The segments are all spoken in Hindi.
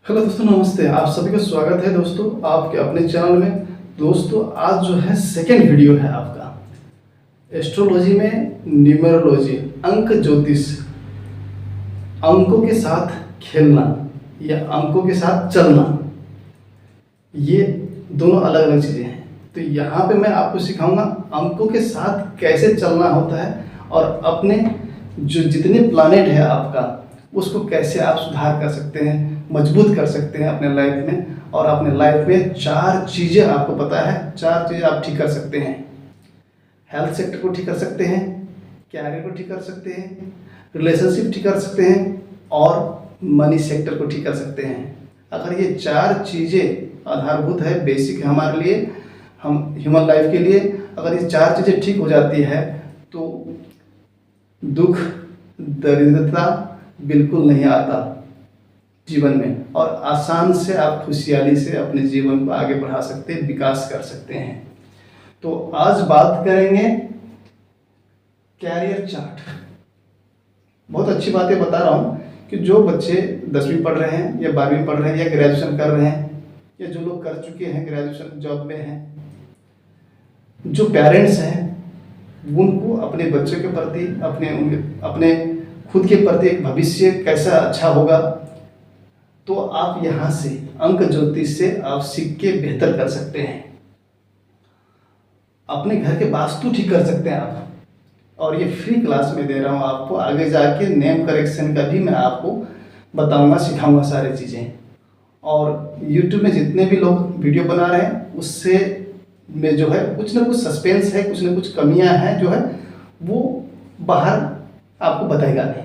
हेलो दोस्तों, नमस्ते। आप सभी का स्वागत है दोस्तों आपके अपने चैनल में। दोस्तों आज जो है सेकेंड वीडियो है आपका एस्ट्रोलॉजी में न्यूमरोलॉजी, अंक ज्योतिष, अंकों के साथ खेलना या अंकों के साथ चलना, ये दोनों अलग अलग चीज़ें हैं। तो यहाँ पे मैं आपको सिखाऊंगा अंकों के साथ कैसे चलना होता है और अपने जो जितने प्लानेट है आपका उसको कैसे आप सुधार कर सकते हैं, मजबूत कर सकते हैं अपने लाइफ में। और अपने लाइफ में 4 चीज़ें आपको पता है, 4 चीज़ें आप ठीक कर सकते हैं। हेल्थ सेक्टर को ठीक कर सकते हैं, कैरियर को ठीक कर सकते हैं, रिलेशनशिप ठीक कर सकते हैं और मनी सेक्टर को ठीक कर सकते हैं। अगर ये 4 चीज़ें आधारभूत है, बेसिक है हमारे लिए, हम ह्यूमन लाइफ के लिए, अगर ये 4 चीज़ें ठीक हो जाती है तो दुख दरिद्रता बिल्कुल नहीं आता जीवन में, और आसान से आप खुशहाली से अपने जीवन को आगे बढ़ा सकते हैं, विकास कर सकते हैं। तो आज बात करेंगे कैरियर चार्ट। बहुत अच्छी बातें बता रहा हूँ कि जो बच्चे 10वीं पढ़ रहे हैं या 12वीं पढ़ रहे हैं या ग्रेजुएशन कर रहे हैं या जो लोग कर चुके हैं ग्रेजुएशन जॉब में हैं, जो पेरेंट्स हैं उनको अपने बच्चों के प्रति, अपने खुद के प्रति एक भविष्य कैसा अच्छा होगा, तो आप यहाँ से अंक ज्योतिष से आप सीख के बेहतर कर सकते हैं। अपने घर के वास्तु ठीक कर सकते हैं आप, और ये फ्री क्लास में दे रहा हूँ आपको। आगे जाके नेम करेक्शन का भी मैं आपको बताऊंगा, सिखाऊंगा सारी चीज़ें। और YouTube में जितने भी लोग वीडियो बना रहे हैं उससे में जो है कुछ ना कुछ सस्पेंस है, कुछ ना कुछ कमियां हैं जो है वो बाहर आपको बताएगा नहीं।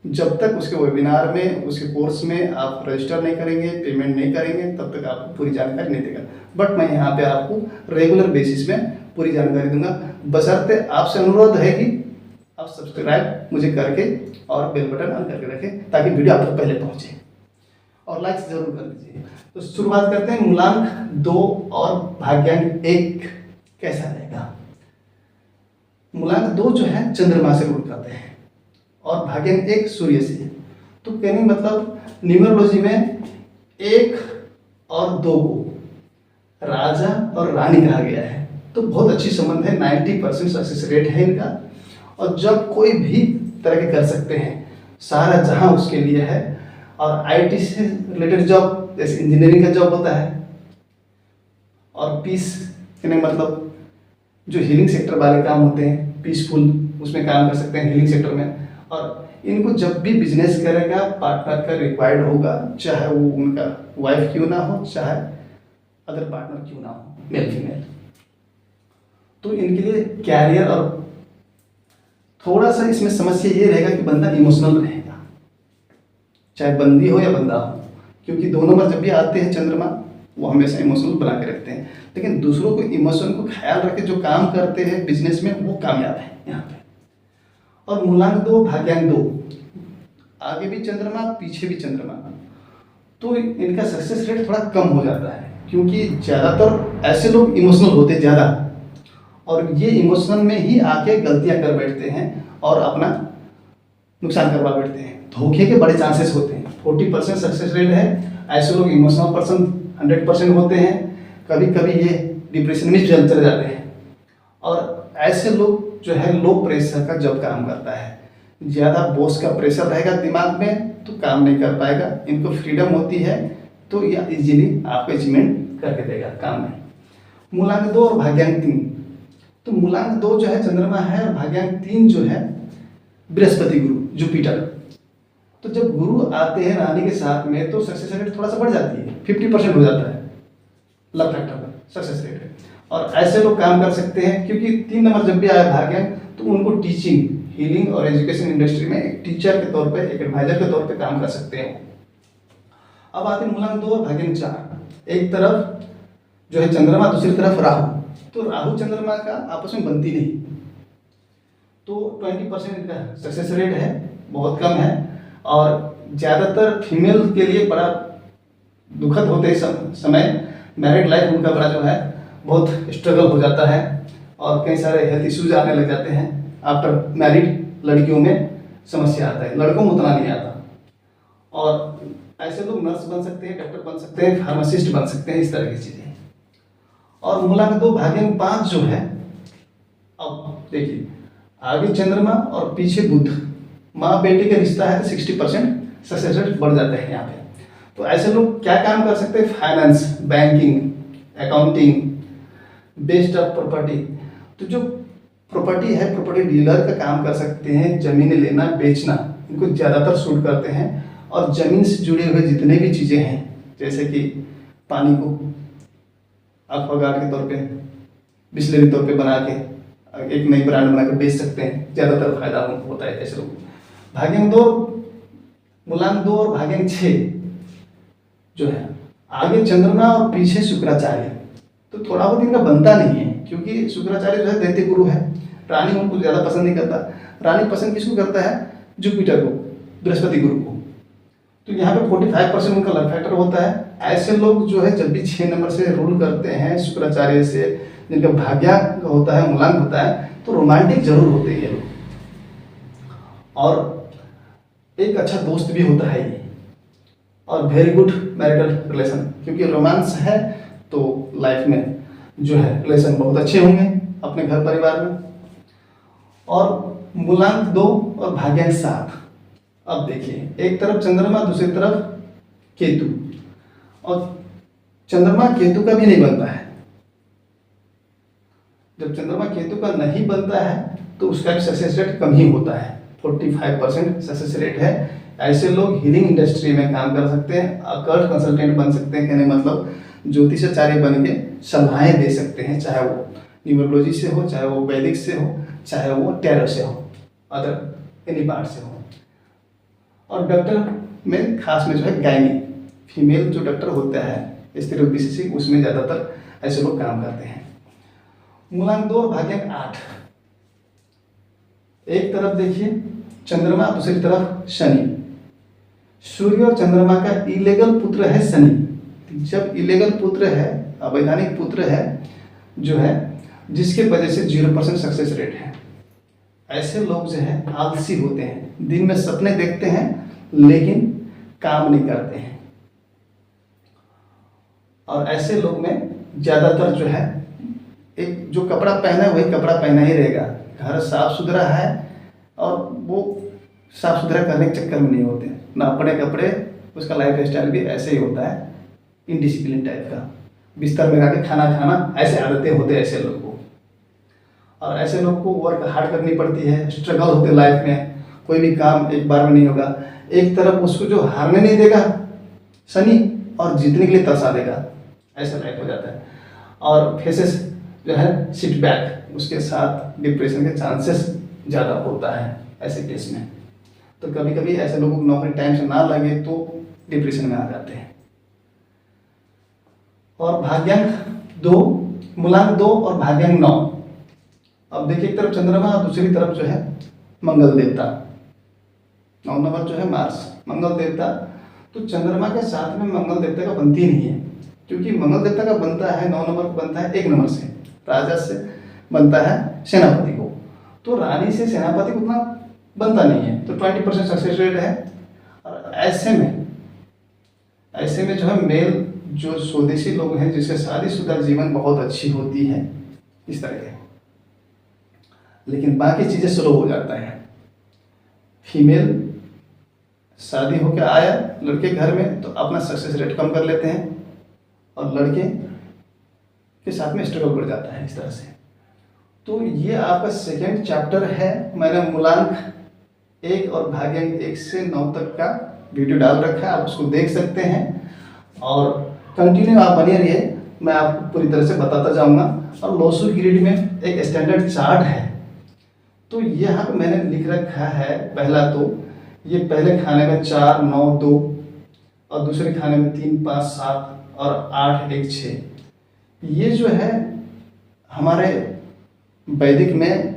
जब तक उसके वेबिनार में, उसके कोर्स में आप रजिस्टर नहीं करेंगे, पेमेंट नहीं करेंगे, तब तक आपको पूरी जानकारी नहीं देगा। बट मैं यहाँ पे आपको रेगुलर बेसिस में पूरी जानकारी दूंगा, बशर्ते आपसे अनुरोध है कि आप सब्सक्राइब मुझे करके और बेल बटन ऑन करके रखें ताकि वीडियो आप तक पहले पहुँचे, और लाइक जरूर कर दीजिए। तो शुरुआत करते हैं। मूलांक 2 और भाग्यांक 1 कैसा रहेगा। मूलांक 2 जो है चंद्रमा से रूल करते हैं और भाग्यांक 1 सूर्य से। तो कहने मतलब न्यूमरोलॉजी में 1 और 2 को राजा और रानी कहा गया है। तो बहुत अच्छी संबंध है, 90% सक्सेस रेट है इनका। और जब कोई भी तरह के कर सकते हैं, सारा जहां उसके लिए है। और आईटी से रिलेटेड जॉब, जैसे इंजीनियरिंग का जॉब होता है, और पीस कहने मतलब जो हीलिंग सेक्टर वाले काम होते हैं, पीसफुल, उसमें काम कर सकते हैं हीलिंग सेक्टर में। और इनको जब भी बिजनेस करेगा पार्टनर का रिक्वायर्ड होगा, चाहे वो उनका वाइफ क्यों ना हो, चाहे अदर पार्टनर क्यों ना हो, मेल फीमेल। तो इनके लिए कैरियर, और थोड़ा सा इसमें समस्या ये रहेगा कि बंदा इमोशनल रहेगा, चाहे बंदी हो या बंदा हो, क्योंकि 2 नंबर जब भी आते हैं चंद्रमा वो हमेशा इमोशनल बना के रखते हैं। लेकिन दूसरों को इमोशन को ख्याल रख के जो काम करते हैं बिजनेस में, वो कामयाब है यहाँ पे। और मूलांक 2 भाग्यांक 2, आगे भी चंद्रमा पीछे भी चंद्रमा, तो इनका सक्सेस रेट थोड़ा कम हो जाता है, क्योंकि ज़्यादातर ऐसे लोग इमोशनल होते हैं ज़्यादा, और ये इमोशनल में ही आके गलतियां कर बैठते हैं और अपना नुकसान करवा बैठते हैं। धोखे के बड़े चांसेस होते हैं। 40% सक्सेस रेट है। ऐसे लोग इमोशनल पर्सन 100% होते हैं। कभी कभी ये डिप्रेशन में चले जाते हैं। और ऐसे लोग जो है लो प्रेशर का जब काम करता है, ज़्यादा बॉस का प्रेशर रहेगा दिमाग में तो काम नहीं कर पाएगा। इनको फ्रीडम होती है तो ये इजीली आपको अचीवमेंट करके देगा काम में। मूलांक 2 और भाग्यांक 3, तो मूलांक 2 जो है चंद्रमा है और भाग्यांक 3 जो है बृहस्पति गुरु जुपिटर। तो जब गुरु आते हैं रानी के साथ में तो सक्सेस रेट थोड़ा सा बढ़ जाती है, 50% हो जाता है लव फैक्टर का सक्सेस रेट है। और ऐसे लोग काम कर सकते हैं, क्योंकि 3 नंबर जब भी आया भाग्यांक तो उनको टीचिंग, हीलिंग और एजुकेशन इंडस्ट्री में एक टीचर के तौर पे, एक एडवाइजर के तौर पे काम कर सकते हैं। अब आते हैं मूलांक 2 और भाग्यांक 4। एक तरफ जो है चंद्रमा, दूसरी तरफ राहु। तो राहु चंद्रमा का आपस में बनती नहीं, तो 20% इनका सक्सेस रेट है, बहुत कम है। और ज़्यादातर फीमेल के लिए बड़ा दुखद होते हैं समय, मैरिड लाइफ उनका बड़ा जो है बहुत स्ट्रगल हो जाता है, और कई सारे हेल्थ इश्यूज आने लग जाते हैं आफ्टर मैरिड। लड़कियों में समस्या आता है, लड़कों में उतना नहीं आता। और ऐसे लोग नर्स बन सकते हैं, डॉक्टर बन सकते हैं, फार्मासिस्ट बन सकते हैं, इस तरह की चीजें। और मूलांक 2 भाग्यांक 5 जो है, अब देखिए आगे चंद्रमा और पीछे बुध, माँ बेटे का रिश्ता है तो 60% सक्सेस रेट बढ़ जाता है यहाँ पे। तो ऐसे लोग क्या काम कर सकते हैं? Finance, banking, accounting, based of property. तो जो प्रॉपर्टी है, प्रॉपर्टी डीलर का काम कर सकते हैं, जमीन लेना बेचना इनको ज़्यादातर सूट करते हैं। और जमीन से जुड़े हुए जितने भी चीज़ें हैं, जैसे कि पानी को एक्वागार्ड के तौर पे, बिस्लरी तौर पे बना के एक नई ब्रांड बना के बेच सकते हैं, ज़्यादातर फायदा होता है ऐसे लोग। भाग्यांक 2, मूलांक 2 और भाग्यांक 6 जो है, आगे चंद्रमा और पीछे शुक्राचार्य, तो थोड़ा बहुत इनका बनता नहीं है, क्योंकि शुक्राचार्य जो है दैत्य गुरु है। रानी उनको ज़्यादा पसंद नहीं करता। रानी पसंद किसको करता है? जुपिटर को, बृहस्पति गुरु को। तो यहाँ पे 45% उनका लव फैक्टर होता है। ऐसे लोग जो है जब भी 6 नंबर से रूल करते हैं शुक्राचार्य से, जिनका भाग्यांक होता है, मूलांक होता है, तो रोमांटिक जरूर होते हैं ये लोग। और एक अच्छा दोस्त भी होता है ये, और वेरी गुड मैरिटल रिलेशन, क्योंकि रोमांस है तो लाइफ में जो है रिलेशन बहुत अच्छे होंगे अपने घर परिवार में। और मूलांक 2 और भाग्यांक 7, अब देखिए एक तरफ चंद्रमा, दूसरी तरफ केतु, और चंद्रमा केतु का भी नहीं बनता है। जब चंद्रमा केतु का नहीं बनता है तो उसका भी सक्सेस रेट कम ही होता है, 45% सक्सेस रेट है। ऐसे लोग हीलिंग इंडस्ट्री में काम कर सकते हैं, अकल्ट कंसल्टेंट बन सकते हैं, कहने मतलब ज्योतिषाचार्य बन के सलाहें दे सकते हैं, चाहे वो न्यूमरोलॉजी से हो, चाहे वो वैदिक से हो, चाहे वो टैरो से हो, अदर एनी पार्ट से हो। और डॉक्टर में खास में जो है गायनी, फीमेल जो डॉक्टर होता है स्त्री रोग विशेषज्ञ, उसमें ज़्यादातर ऐसे लोग काम करते हैं। मूलांक 2 और भाग्यांक 8, एक तरफ देखिए चंद्रमा, दूसरी तरफ शनि। सूर्य और चंद्रमा का इलीगल पुत्र है शनि। जब इलीगल पुत्र है, अवैधानिक पुत्र है जो है, जिसके वजह से 0% सक्सेस रेट है। ऐसे लोग जो है आलसी होते हैं, दिन में सपने देखते हैं लेकिन काम नहीं करते हैं। और ऐसे लोग में ज़्यादातर जो है, एक जो कपड़ा पहना है वही कपड़ा पहना ही रहेगा, घर साफ सुथरा है और वो साफ सुथरा करने के चक्कर में नहीं होते ना, अपने कपड़े, उसका लाइफ स्टाइल भी ऐसे ही होता है, इनडिसिप्लिन टाइप का, बिस्तर में जाके खाना खाना, ऐसे आदतें होते हैं ऐसे लोग को। और ऐसे लोग को वर्क हार्ड करनी पड़ती है, स्ट्रगल होते लाइफ में, कोई भी काम एक बार में नहीं होगा। एक तरफ उसको जो हारने नहीं देगा शनि, और जीतने के लिए तरसा देगा, ऐसा लाइफ हो जाता है। और फेसेस जो है सिट बैक, उसके साथ डिप्रेशन के चांसेस ज़्यादा होता है ऐसे केस में। तो कभी कभी ऐसे लोगों को नौकरी टाइम से ना लगे तो डिप्रेशन में आ जाते हैं। और भाग्यांक 2, मूलांक 2 और भाग्यांक 9, अब देखिए एक तरफ चंद्रमा और दूसरी तरफ जो है मंगल देवता, 9 नंबर जो है मार्स, मंगल देवता। तो चंद्रमा के साथ में मंगल देवता का बनती नहीं है, क्योंकि मंगल देवता का बनता है 9 नंबर को बनता है 1 नंबर से, राजा से बनता है सेनापति को। तो रानी से सेनापति को उतना बनता नहीं है, तो 20% सक्सेस रेट है। और ऐसे में जो है मेल जो स्वदेशी लोग हैं, जिससे शादीशुदा जीवन बहुत अच्छी होती है, इस तरह के, लेकिन बाकी चीज़ें स्लो हो जाता है। फीमेल शादी होकर आया लड़के घर में तो अपना सक्सेस रेट कम कर लेते हैं, और लड़के के साथ में स्ट्रगल बढ़ जाता है इस तरह से। तो ये आपका सेकेंड चैप्टर है। मैंने मूलांक 1 और भाग्यांक 1 से 9 तक का वीडियो डाल रखा है, आप उसको देख सकते हैं। और कंटिन्यू आप बने रहिए, मैं आपको पूरी तरह से बताता जाऊंगा। और लोसू ग्रिड में एक स्टैंडर्ड चार्ट है, तो यहाँ पे मैंने लिख रखा है, पहला तो ये पहले खाने में 4, 9, 2, और दूसरे खाने में 3, 5, 7 और 8, 1, 6। ये जो है हमारे वैदिक में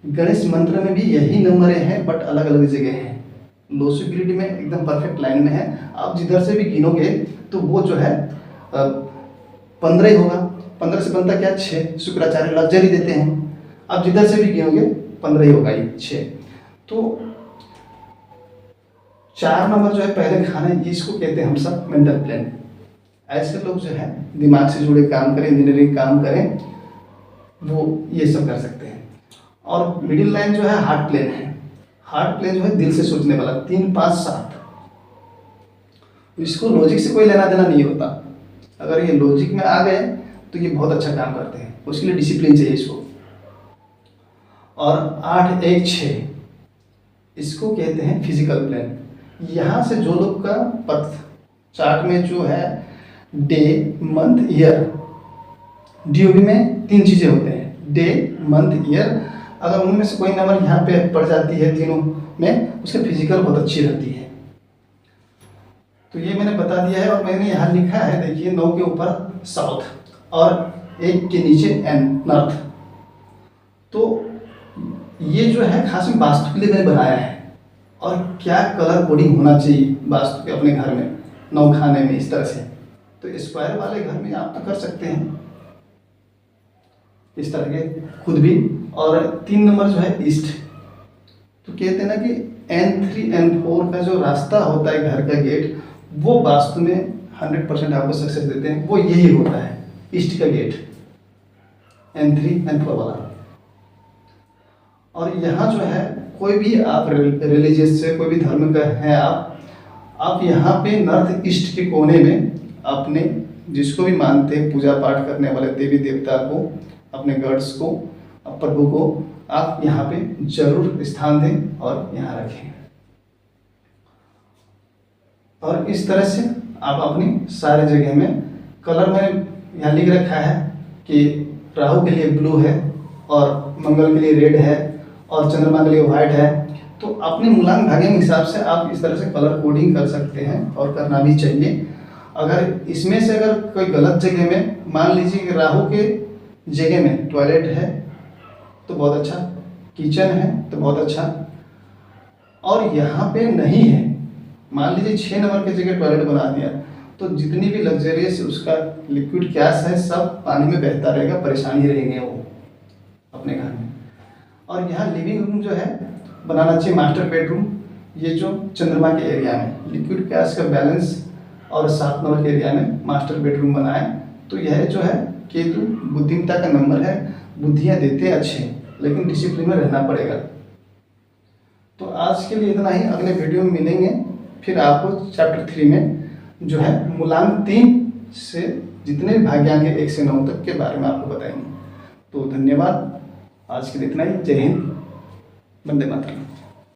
गणेश मंत्र में भी यही नंबर हैं, बट अलग अलग जगह हैं। लोसू ग्रिड में एकदम परफेक्ट लाइन में है, आप जिधर से भी गिनोगे तो वो जो है 15 ही होगा। 15 से बनता क्या? 6। शुक्राचार्य लग्जरी देते हैं, आप जिधर से भी गिनोगे 15 ही होगा, ये 6। तो 4 नंबर जो है पहले खाना, इसको कहते हैं हम सब मेंटल प्लेन। ऐसे लोग जो है दिमाग से जुड़े काम करें, इंजीनियरिंग काम करें, वो ये सब कर सकते हैं। और मिडिल लाइन जो है हार्ट प्लेन है। हार्ट प्लेन जो है दिल से सोचने वाला, 3, 5, 7। इसको लॉजिक से कोई लेना देना नहीं होता। अगर ये लॉजिक में आ गए तो ये बहुत अच्छा काम करते हैं, उसके लिए डिसिप्लिन चाहिए इसको। और 8, 1, 6 इसको कहते हैं फिजिकल प्लेन। यहाँ से जो लोग का पथ चार्ट में जो है डे, मंथ, ईयर, डीओबी में 3 चीज़ें होते हैं, डे, मंथ, ईयर। अगर उनमें से कोई नंबर यहाँ पे पड़ जाती है तीनों में, उसकी फिजिकल बहुत अच्छी रहती है। तो ये मैंने बता दिया है। और मैंने यहाँ लिखा है, देखिए 9 के ऊपर साउथ और 1 के नीचे एन, नॉर्थ। तो ये जो है खास में वास्तु के लिए मैंने बनाया है। और क्या कलर कोडिंग होना चाहिए वास्तु के अपने घर में, 9 खाने में, इस तरह से। तो स्क्वायर वाले घर में आप तो कर सकते हैं इस तरह के खुद भी। और 3 नंबर जो है ईस्ट। तो कहते हैं ना कि N3, N4 का जो रास्ता होता है घर का गेट, वो वास्तु में 100% आपको सक्सेस देते हैं। वो यही होता है, ईस्ट का गेट, N3, N4 वाला। और यहाँ जो है कोई भी आप रिलीजियस से, कोई भी धर्म का है आप यहाँ पे नॉर्थ ईस्ट के कोने में अपने जिसको भी मानते हैं, पूजा पाठ करने वाले देवी देवता को, अपने गॉड्स को, प्रभु को, आप यहाँ पे जरूर स्थान दें और यहाँ रखें। और इस तरह से आप अपनी सारे जगह में कलर मैंने यहाँ लिख रखा है कि राहु के लिए ब्लू है और मंगल के लिए रेड है और चंद्रमा के लिए व्हाइट है। तो अपने मूलांक भाग्य के हिसाब से आप इस तरह से कलर कोडिंग कर सकते हैं और करना भी चाहिए। अगर इसमें से अगर कोई गलत जगह में, मान लीजिए कि राहु के जगह में टॉयलेट है तो बहुत अच्छा, किचन है तो बहुत अच्छा, और यहाँ पे नहीं है, मान लीजिए 6 नंबर की जगह टॉयलेट बना दिया, तो जितनी भी लग्जरियस उसका लिक्विड गैस है सब पानी में बहता रहेगा, परेशानी रहेंगे वो अपने घर में। और यहाँ लिविंग रूम जो है बनाना चाहिए मास्टर बेडरूम। ये जो चंद्रमा के एरिया में लिक्विड गैस का बैलेंस और 7 नंबर के एरिया में मास्टर बेडरूम बनाए। तो यह जो है केतु बुद्धिमत्ता का नंबर है, बुद्धियाँ देते हैं अच्छे, लेकिन डिसिप्लिन में रहना पड़ेगा। तो आज के लिए इतना ही, अगले वीडियो में मिलेंगे। फिर आपको चैप्टर 3 में जो है मूलांक 3 से जितने भाग्यांक 1 से 9 तक के बारे में आपको बताएंगे। तो धन्यवाद, आज के लिए इतना ही। जय हिंद, वंदे मातरम।